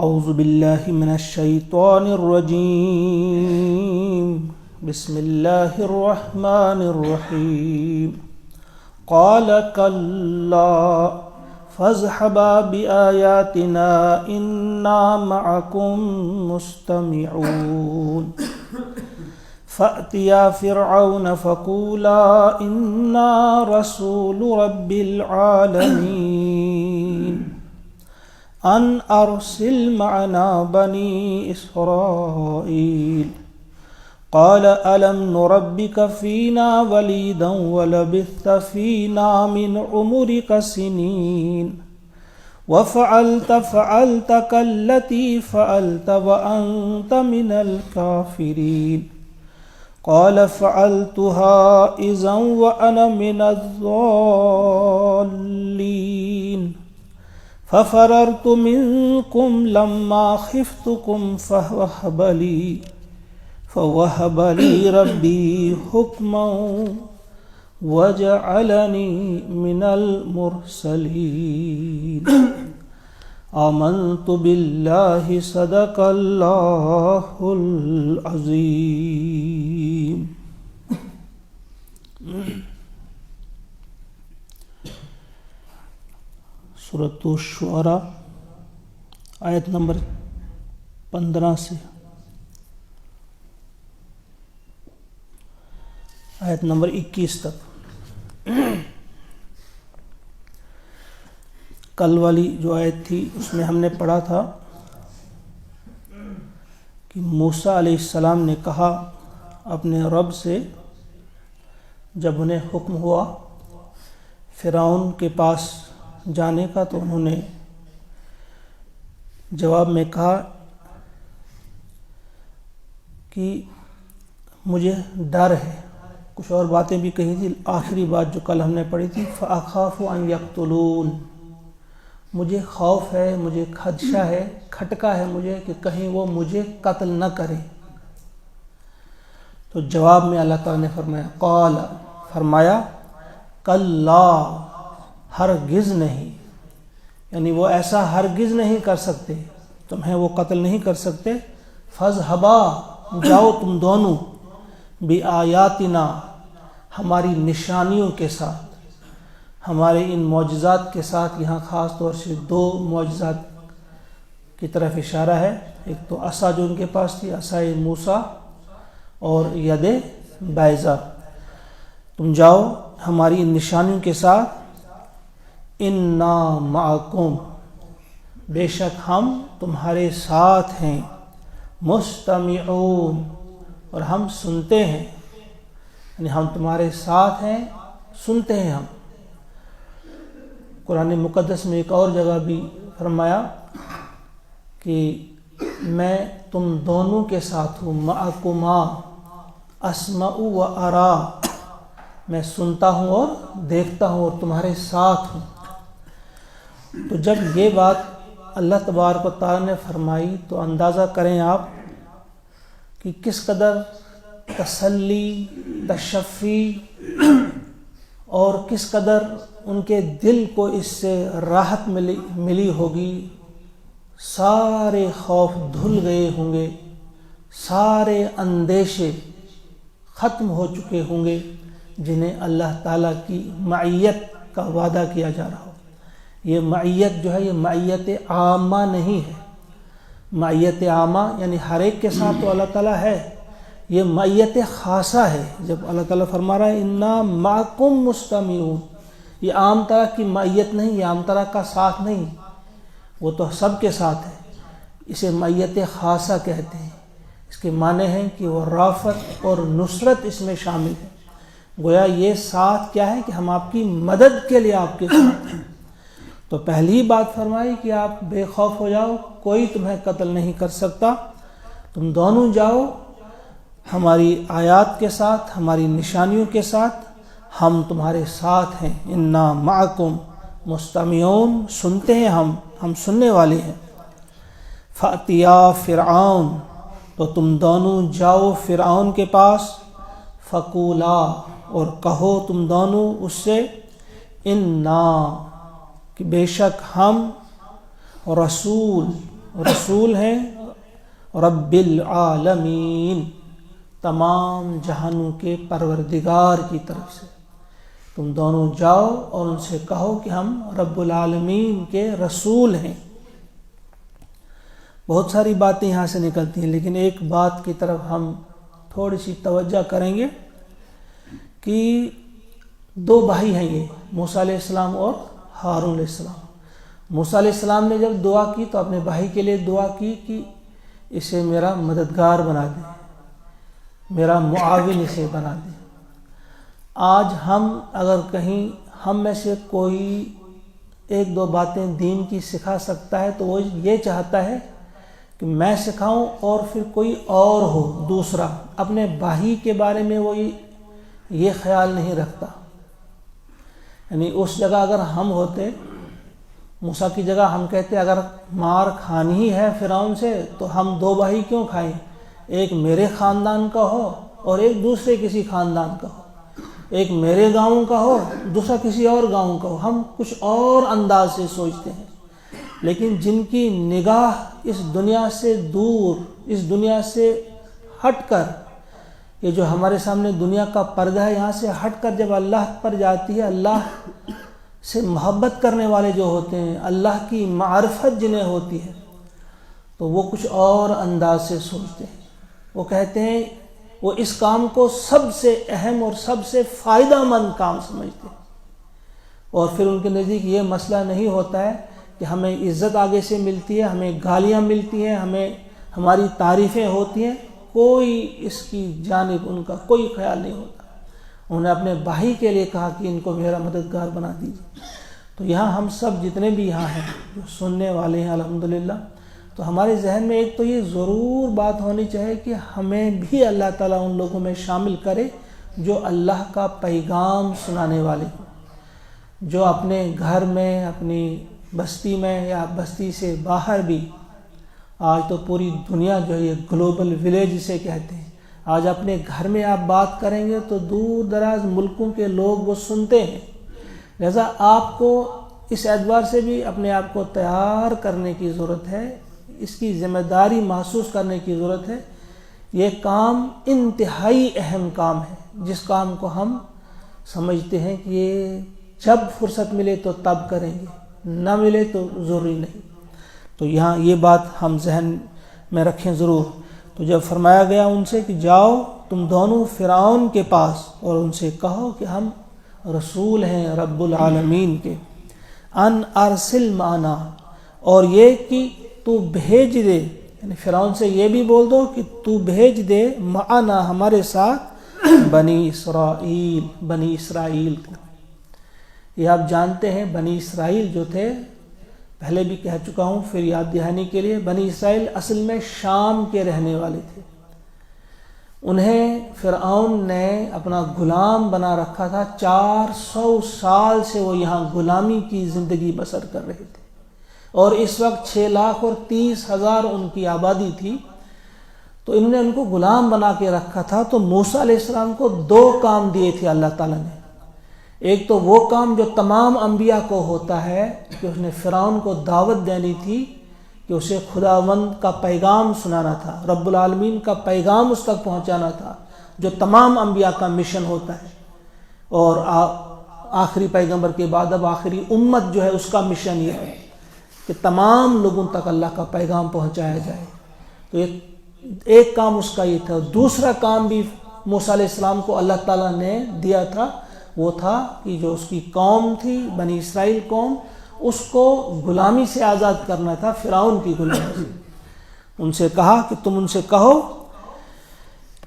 اعوذ باللہ من الشیطان الرجیم بسم اللہ الرحمن الرحیم قال کلا فاذهبا بآیاتنا انا معکم مستمعون فأتیا فرعون فقولا انا رسول رب العالمین ان ارسل معنا بنی اسرائیل قال الم نربك فينا وليدا ولبثت فينا من عمرك سنين وفعلت فعلتك التي فعلت وأنت من الكافرين قال فعلتها إذا وأنا من الضالين ففررت منكم لما خفتكم فوهب لي ربي حكما وجعلني من المرسلين آمنت بالله صدق الله العظيم. سورۃ الشعراء آیت نمبر 15 سے آیت نمبر 21 تک. کل والی جو آیت تھی اس میں ہم نے پڑھا تھا کہ موسیٰ علیہ السلام نے کہا اپنے رب سے جب انہیں حکم ہوا فرعون کے پاس جانے کا تو انہوں نے جواب میں کہا کہ مجھے ڈر ہے. کچھ اور باتیں بھی کہی تھی. آخری بات جو کل ہم نے پڑھی تھی فَأَخَافُ أَن يَقْتُلُونَ، مجھے خوف ہے، مجھے خدشہ ہے، کھٹکا ہے مجھے کہ کہیں وہ مجھے قتل نہ کرے. تو جواب میں اللہ تعالیٰ نے فرمایا کلا، ہرگز نہیں، یعنی وہ ایسا ہرگز نہیں کر سکتے، تمہیں وہ قتل نہیں کر سکتے. فَاذْهَبَا، جاؤ تم دونوں، بِآیاتنا، ہماری نشانیوں کے ساتھ، ہمارے ان معجزات کے ساتھ. یہاں خاص طور سے 2 معجزات کی طرف اشارہ ہے. ایک تو عصا جو ان کے پاس تھی، عصائے موسیٰ، اور ید بیضا. تم جاؤ ہماری ان نشانیوں کے ساتھ. انا معکم، بے شک ہم تمہارے ساتھ ہیں. مستمعون، اور ہم سنتے ہیں، یعنی ہم تمہارے ساتھ ہیں، سنتے ہیں ہم. قرآن مقدس میں ایک اور جگہ بھی فرمایا کہ میں تم دونوں کے ساتھ ہوں. معکما اسمع و ارا، میں سنتا ہوں اور دیکھتا ہوں اور تمہارے ساتھ ہوں. تو جب یہ بات اللہ تبارک و تعالیٰ نے فرمائی تو اندازہ کریں آپ کہ کس قدر تسلی، تشفی اور کس قدر ان کے دل کو اس سے راحت ملی ہوگی. سارے خوف دھل گئے ہوں گے، سارے اندیشے ختم ہو چکے ہوں گے جنہیں اللہ تعالیٰ کی معیت کا وعدہ کیا جا رہا ہو. یہ معیت جو ہے یہ معیت عامہ نہیں ہے. معیت عامہ یعنی ہر ایک کے ساتھ تو اللہ تعالیٰ ہے. یہ معیت خاصہ ہے. جب اللہ تعالیٰ فرما رہا ہے انا معکم مستمعون، یہ عام طرح کی معیت نہیں، یہ عام طرح کا ساتھ نہیں، وہ تو سب کے ساتھ ہے. اسے معیت خاصہ کہتے ہیں. اس کے معنی ہیں کہ وہ رافت اور نصرت اس میں شامل ہے. گویا یہ ساتھ کیا ہے کہ ہم آپ کی مدد کے لیے آپ کے ساتھ ہیں. تو پہلی بات فرمائی کہ آپ بے خوف ہو جاؤ، کوئی تمہیں قتل نہیں کر سکتا. تم دونوں جاؤ ہماری آیات کے ساتھ، ہماری نشانیوں کے ساتھ، ہم تمہارے ساتھ ہیں. انا معکم مستمعون، سنتے ہیں ہم سننے والے ہیں. فأتیا فرعون، تو تم دونوں جاؤ فرعون کے پاس. فقولا، اور کہو تم دونوں اس سے، انا، کہ بے شک ہم رسول رسول ہیں رب العالمین، تمام جہانوں کے پروردگار کی طرف سے۔ تم دونوں جاؤ اور ان سے کہو کہ ہم رب العالمین کے رسول ہیں۔ بہت ساری باتیں یہاں سے نکلتی ہیں، لیکن ایک بات کی طرف ہم تھوڑی سی توجہ کریں گے کہ دو بھائی ہیں یہ، موسیٰ علیہ السلام اور ہارون علیہ السلام۔ موسیٰ علیہ السلام نے جب دعا کی تو اپنے بھائی کے لیے دعا کی کہ اسے میرا مددگار بنا دے، میرا معاون اسے بنا دے۔ آج ہم اگر کہیں ہم میں سے کوئی ایک دو باتیں دین کی سکھا سکتا ہے تو وہ یہ چاہتا ہے کہ میں سکھاؤں اور پھر کوئی اور ہو دوسرا۔ اپنے بھائی کے بارے میں وہ یہ خیال نہیں رکھتا۔ یعنی اس جگہ اگر ہم ہوتے، موسیٰ کی جگہ ہم کہتے اگر مار کھانی ہی ہے فرعون سے تو ہم دو بھائی کیوں کھائیں، ایک میرے خاندان کا ہو اور ایک دوسرے کسی خاندان کا ہو، ایک میرے گاؤں کا ہو دوسرا کسی اور گاؤں کا ہو۔ ہم کچھ اور انداز سے سوچتے ہیں، لیکن جن کی نگاہ اس دنیا سے دور، اس دنیا سے ہٹ کر، یہ جو ہمارے سامنے دنیا کا پردہ ہے یہاں سے ہٹ کر جب اللہ پر جاتی ہے، اللہ سے محبت کرنے والے جو ہوتے ہیں، اللہ کی معرفت جنہیں ہوتی ہے، تو وہ کچھ اور انداز سے سوچتے ہیں۔ وہ کہتے ہیں، وہ اس کام کو سب سے اہم اور سب سے فائدہ مند کام سمجھتے ہیں، اور پھر ان کے نزدیک یہ مسئلہ نہیں ہوتا ہے کہ ہمیں عزت آگے سے ملتی ہے، ہمیں گالیاں ملتی ہیں، ہمیں ہماری تعریفیں ہوتی ہیں، کوئی اس کی جانب ان کا کوئی خیال نہیں ہوتا۔ انہوں نے اپنے بھائی کے لیے کہا کہ ان کو میرا مددگار بنا دیجیے۔ تو یہاں ہم سب جتنے بھی یہاں ہیں جو سننے والے ہیں الحمدللہ، تو ہمارے ذہن میں ایک تو یہ ضرور بات ہونی چاہیے کہ ہمیں بھی اللہ تعالیٰ ان لوگوں میں شامل کرے جو اللہ کا پیغام سنانے والے ہوں، جو اپنے گھر میں، اپنی بستی میں یا بستی سے باہر بھی، آج تو پوری دنیا جو ہے یہ گلوبل ولیج اسے کہتے ہیں، آج اپنے گھر میں آپ بات کریں گے تو دور دراز ملکوں کے لوگ وہ سنتے ہیں۔ لہذا آپ کو اس اعتبار سے بھی اپنے آپ کو تیار کرنے کی ضرورت ہے، اس کی ذمہ داری محسوس کرنے کی ضرورت ہے۔ یہ کام انتہائی اہم کام ہے، جس کام کو ہم سمجھتے ہیں کہ یہ جب فرصت ملے تو تب کریں گے، نہ ملے تو ضروری نہیں۔ تو یہاں یہ بات ہم ذہن میں رکھیں ضرور۔ تو جب فرمایا گیا ان سے کہ جاؤ تم دونوں فرعون کے پاس اور ان سے کہو کہ ہم رسول ہیں رب العالمین کے، ان ارسل معنا، اور یہ کہ تو بھیج دے، یعنی فرعون سے یہ بھی بول دو کہ تو بھیج دے معنا ہمارے ساتھ بنی اسرائیل کو۔ یہ آپ جانتے ہیں بنی اسرائیل جو تھے، پہلے بھی کہہ چکا ہوں پھر یاد دہانی کے لیے، بنی اسرائیل اصل میں شام کے رہنے والے تھے۔ انہیں فرعون نے اپنا غلام بنا رکھا تھا، 400 سال سے وہ یہاں غلامی کی زندگی بسر کر رہے تھے، اور اس وقت 6,30,000 ان کی آبادی تھی۔ تو انہوں نے ان کو غلام بنا کے رکھا تھا۔ تو موسیٰ علیہ السلام کو 2 کام دیے تھے اللہ تعالیٰ نے۔ ایک تو وہ کام جو تمام انبیاء کو ہوتا ہے کہ اس نے فرعون کو دعوت دینی تھی کہ اسے خداوند کا پیغام سنانا تھا، رب العالمین کا پیغام اس تک پہنچانا تھا، جو تمام انبیاء کا مشن ہوتا ہے، اور آخری پیغمبر کے بعد اب آخری امت جو ہے اس کا مشن یہ ہے کہ تمام لوگوں تک اللہ کا پیغام پہنچایا جائے۔ تو ایک کام اس کا یہ تھا۔ دوسرا کام بھی موسیٰ علیہ السلام کو اللہ تعالیٰ نے دیا تھا، وہ تھا کہ جو اس کی قوم تھی بنی اسرائیل قوم، اس کو غلامی سے آزاد کرنا تھا، فرعون کی غلامی سے۔ ان سے کہا کہ تم ان سے کہو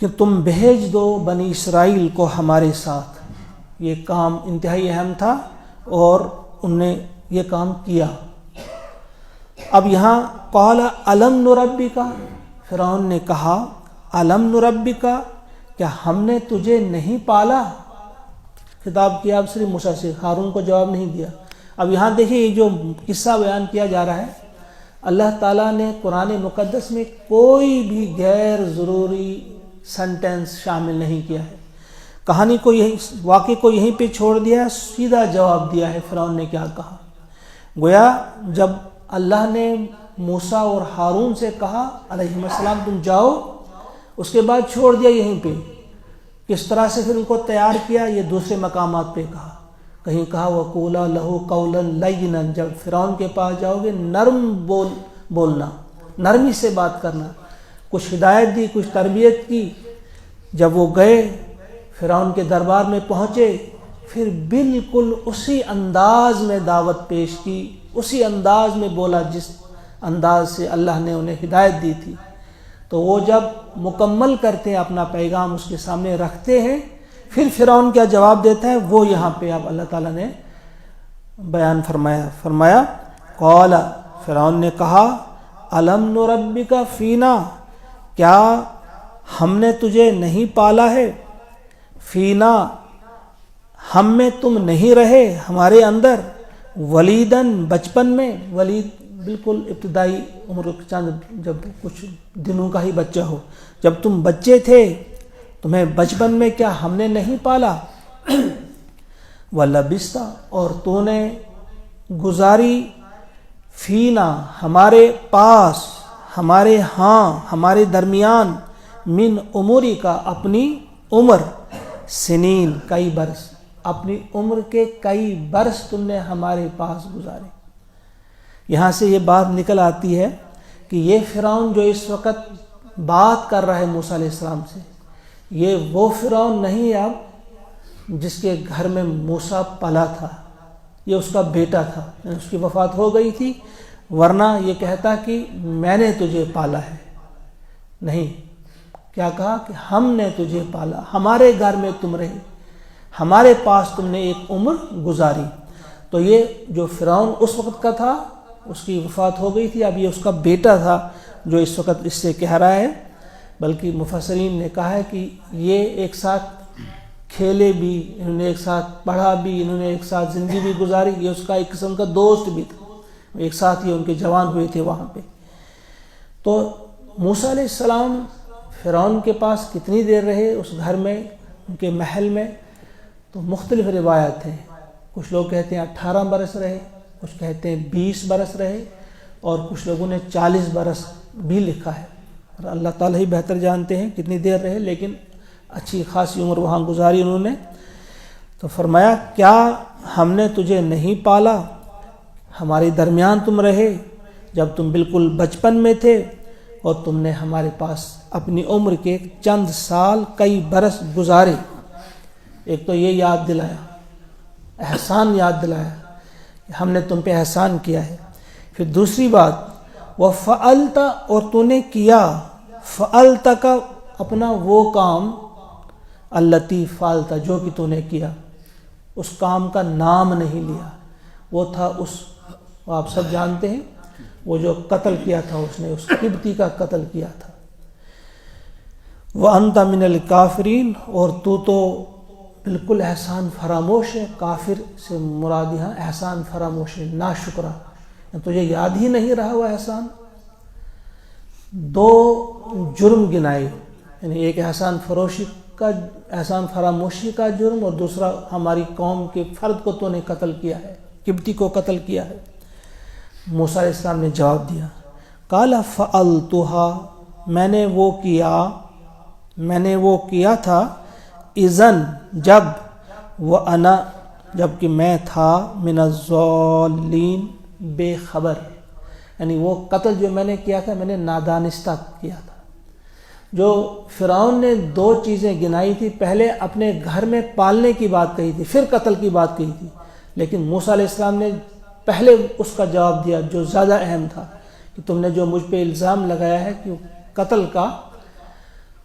کہ تم بھیج دو بنی اسرائیل کو ہمارے ساتھ۔ یہ کام انتہائی اہم تھا اور انہوں نے یہ کام کیا۔ اب یہاں قال الم نربک، فرعون نے کہا الم نربک، کیا ہم نے تجھے نہیں پالا؟ خطاب کیا اب صرف موسیٰ سے، ہارون کو جواب نہیں دیا۔ اب یہاں دیکھیں یہ جو قصہ بیان کیا جا رہا ہے، اللہ تعالیٰ نے قرآن مقدس میں کوئی بھی غیر ضروری سنٹنس شامل نہیں کیا ہے۔ کہانی کو واقعے کو یہیں پہ چھوڑ دیا ہے، سیدھا جواب دیا ہے فرعون نے کیا کہا۔ گویا جب اللہ نے موسیٰ اور ہارون سے کہا علیہم السلام تم جاؤ، اس کے بعد چھوڑ دیا یہیں پہ. کس طرح سے پھر ان کو تیار کیا یہ دوسرے مقامات پہ کہا. کہیں کہا وَقُولَا لَهُ قَوْلًا لَيِّنًا، جب فرعون کے پاس جاؤ گے نرم بولنا، نرمی سے بات کرنا. کچھ ہدایت دی، کچھ تربیت کی. جب وہ گئے فرعون کے دربار میں پہنچے، پھر بالکل اسی انداز میں دعوت پیش کی، اسی انداز میں بولا جس انداز سے اللہ نے انہیں ہدایت دی تھی. تو وہ جب مکمل کرتے ہیں اپنا پیغام اس کے سامنے رکھتے ہیں، پھر فرعون کیا جواب دیتا ہے وہ یہاں پہ اب اللہ تعالیٰ نے بیان فرمایا قال، فرعون نے کہا الم نربک فینا، کیا ہم نے تجھے نہیں پالا ہے، فینا ہم میں تم نہیں رہے، ہمارے اندر، ولیدن بچپن میں، ولید بالکل ابتدائی عمر چند جب کچھ دنوں کا ہی بچہ ہو، جب تم بچے تھے تمہیں بچپن میں کیا ہم نے نہیں پالا، وَلَبِسْتَ اور تو نے گزاری، فینا ہمارے پاس، ہمارے ہاں ہمارے درمیان، من عمری کا اپنی عمر، سنین کئی برس، اپنی عمر کے کئی برس تم نے ہمارے پاس گزارے. یہاں سے یہ بات نکل آتی ہے کہ یہ فرعون جو اس وقت بات کر رہا ہے موسیٰ علیہ السلام سے، یہ وہ فرعون نہیں اب جس کے گھر میں موسیٰ پلا تھا. یہ اس کا بیٹا تھا، اس کی وفات ہو گئی تھی، ورنہ یہ کہتا کہ میں نے تجھے پالا ہے. نہیں، کیا کہا کہ ہم نے تجھے پالا، ہمارے گھر میں تم رہے، ہمارے پاس تم نے ایک عمر گزاری. تو یہ جو فرعون اس وقت کا تھا اس کی وفات ہو گئی تھی، اب یہ اس کا بیٹا تھا جو اس وقت اس سے کہہ رہا ہے. بلکہ مفسرین نے کہا ہے کہ یہ ایک ساتھ کھیلے بھی، انہوں نے ایک ساتھ پڑھا بھی، انہوں نے ایک ساتھ زندگی بھی گزاری، یہ اس کا ایک قسم کا دوست بھی تھا، ایک ساتھ ہی ان کے جوان ہوئے تھے وہاں پہ. تو موسیٰ علیہ السلام فرعون کے پاس کتنی دیر رہے اس گھر میں، ان کے محل میں؟ تو مختلف روایات ہیں. کچھ لوگ کہتے ہیں 18 برس رہے، کچھ کہتے ہیں 20 برس رہے، اور کچھ لوگوں نے 40 برس بھی لکھا ہے. اور اللہ تعالیٰ ہی بہتر جانتے ہیں کتنی دیر رہے، لیکن اچھی خاصی عمر وہاں گزاری انہوں نے. تو فرمایا کیا ہم نے تجھے نہیں پالا، ہمارے درمیان تم رہے جب تم بالکل بچپن میں تھے، اور تم نے ہمارے پاس اپنی عمر کے چند سال کئی برس گزارے. ایک تو یہ یاد دلایا، احسان یاد دلایا کہ ہم نے تم پہ احسان کیا ہے. پھر دوسری بات وَفَعَلْتَ اور تو نے کیا، فعلت کا اپنا وہ کام، التی فعلت جو کہ تو نے کیا، اس کام کا نام نہیں لیا. وہ تھا آپ سب جانتے ہیں وہ جو قتل کیا تھا، اس نے اس قبطی کا قتل کیا تھا. وَأَنْتَ مِنَ الْكَافِرِينَ اور تو بالکل احسان فراموش ہے. کافر سے مراد یہاں احسان فراموش ہے، ناشکرا، تجھے یاد ہی نہیں رہا وہ احسان. دو جرم گنائے، یعنی ایک احسان فراموشی کا جرم، اور دوسرا ہماری قوم کے فرد کو تو نے قتل کیا ہے، قبطی کو قتل کیا ہے. موسیٰ علیہ السلام نے جواب دیا قال فعلتها میں نے وہ کیا تھا، اذن جب، وانا جب کہ میں تھا، من الضالین بے خبر، یعنی وہ قتل جو میں نے کیا تھا میں نے نادانستہ کیا تھا. جو فرعون نے دو چیزیں گنائی تھی، پہلے اپنے گھر میں پالنے کی بات کہی تھی، پھر قتل کی بات کہی تھی، لیکن موسیٰ علیہ السلام نے پہلے اس کا جواب دیا جو زیادہ اہم تھا کہ تم نے جو مجھ پہ الزام لگایا ہے کہ قتل کا.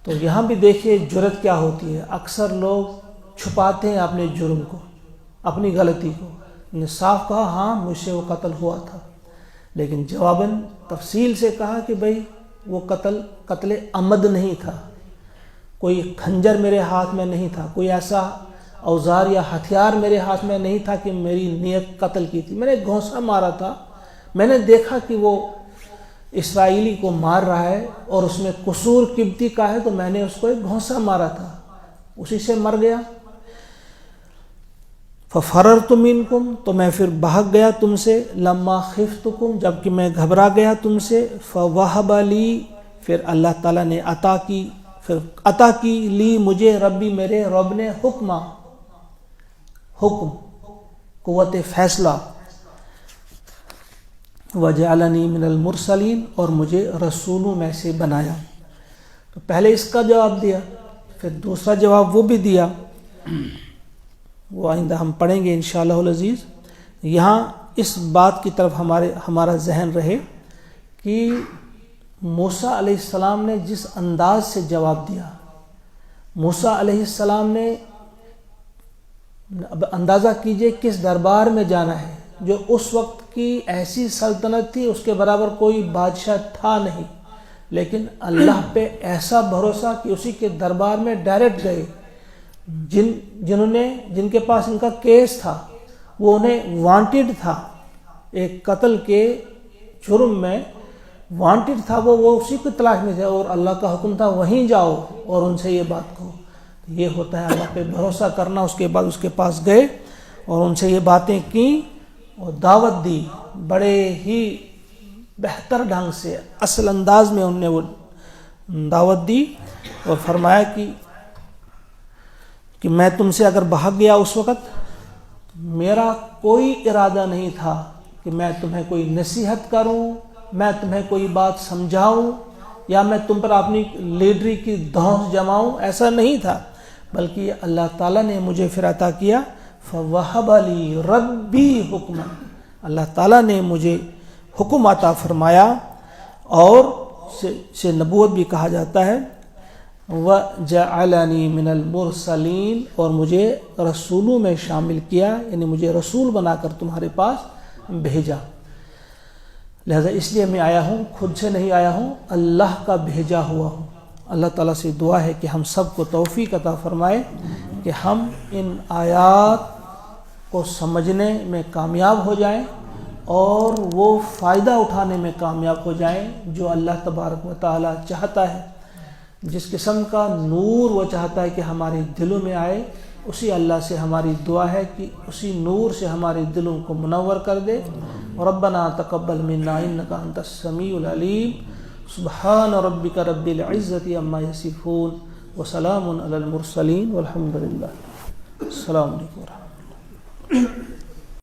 تو یہاں بھی دیکھیے جرت کیا ہوتی ہے. اکثر لوگ چھپاتے ہیں اپنے جرم کو، اپنی غلطی کو. نے صاف کہا ہاں مجھ سے وہ قتل ہوا تھا، لیکن جواباً تفصیل سے کہا کہ بھئی وہ قتل عمد نہیں تھا، کوئی خنجر میرے ہاتھ میں نہیں تھا، کوئی ایسا اوزار یا ہتھیار میرے ہاتھ میں نہیں تھا کہ میری نیت قتل کی تھی. میں نے گھونسا مارا تھا، میں نے دیکھا کہ وہ اسرائیلی کو مار رہا ہے اور اس میں قصور قبطی کا ہے، تو میں نے اس کو ایک گھونسا مارا تھا، اسی سے مر گیا. ففررت منکم، تو میں پھر بھاگ گیا تم سے، لما خفتکم، جب کہ میں گھبرا گیا تم سے، فوہب لی، پھر اللہ تعالیٰ نے عطا کی لی مجھے، ربی میرے رب نے، حکم، قوت فیصلہ، وجعلنی من المرسلین، اور مجھے رسولوں میں سے بنایا۔ تو پہلے اس کا جواب دیا، پھر دوسرا جواب وہ بھی دیا، وہ آئندہ ہم پڑھیں گے انشاءاللہ العزیز۔ یہاں اس بات کی طرف ہمارا ذہن رہے کہ موسیٰ علیہ السلام نے جس انداز سے جواب دیا، موسیٰ علیہ السلام نے، اب اندازہ کیجئے کس دربار میں جانا ہے، جو اس وقت کی ایسی سلطنت تھی، اس کے برابر کوئی بادشاہ تھا نہیں، لیکن اللہ پہ ایسا بھروسہ کہ اسی کے دربار میں ڈائریکٹ گئے۔ جن کے پاس ان کا کیس تھا، وہ انہیں وانٹڈ تھا، ایک قتل کے جرم میں وانٹڈ تھا، وہ اسی کی تلاش میں تھے، اور اللہ کا حکم تھا وہیں جاؤ اور ان سے یہ بات کہو۔ یہ ہوتا ہے اللہ پہ بھروسہ کرنا۔ اس کے بعد اس کے پاس گئے اور ان سے یہ باتیں کیں اور دعوت دی، بڑے ہی بہتر ڈھنگ سے، اصل انداز میں انہوں نے وہ دعوت دی، اور فرمایا کہ میں تم سے اگر بھاگ گیا اس وقت، میرا کوئی ارادہ نہیں تھا کہ میں تمہیں کوئی نصیحت کروں، میں تمہیں کوئی بات سمجھاؤں، یا میں تم پر اپنی لیڈری کی دھونس جماؤں، ایسا نہیں تھا، بلکہ یہ اللہ تعالیٰ نے مجھے پھر عطا کیا، فوہب لی ربی حکما، اللہ تعالیٰ نے مجھے حکم عطا فرمایا، اور سے نبوت بھی کہا جاتا ہے، وَجَعَلَنِي مِنَ الْمُرْسَلِينَ، اور مجھے رسولوں میں شامل کیا، یعنی مجھے رسول بنا کر تمہارے پاس بھیجا۔ لہذا اس لیے میں آیا ہوں، خود سے نہیں آیا ہوں، اللہ کا بھیجا ہوا ہوں۔ اللہ تعالیٰ سے دعا ہے کہ ہم سب کو توفیق عطا فرمائے کہ ہم ان آیات کو سمجھنے میں کامیاب ہو جائیں، اور وہ فائدہ اٹھانے میں کامیاب ہو جائیں جو اللہ تبارک و تعالیٰ چاہتا ہے۔ جس قسم کا نور وہ چاہتا ہے کہ ہمارے دلوں میں آئے، اسی اللہ سے ہماری دعا ہے کہ اسی نور سے ہمارے دلوں کو منور کر دے۔ ربنا تقبل منا انک انت السمیع العلیم، سبحان ربک رب العزت عما یصفون، وسلام علی المرسلین، والحمد للہ۔ السلام علیکم ورحمۃ اللہ۔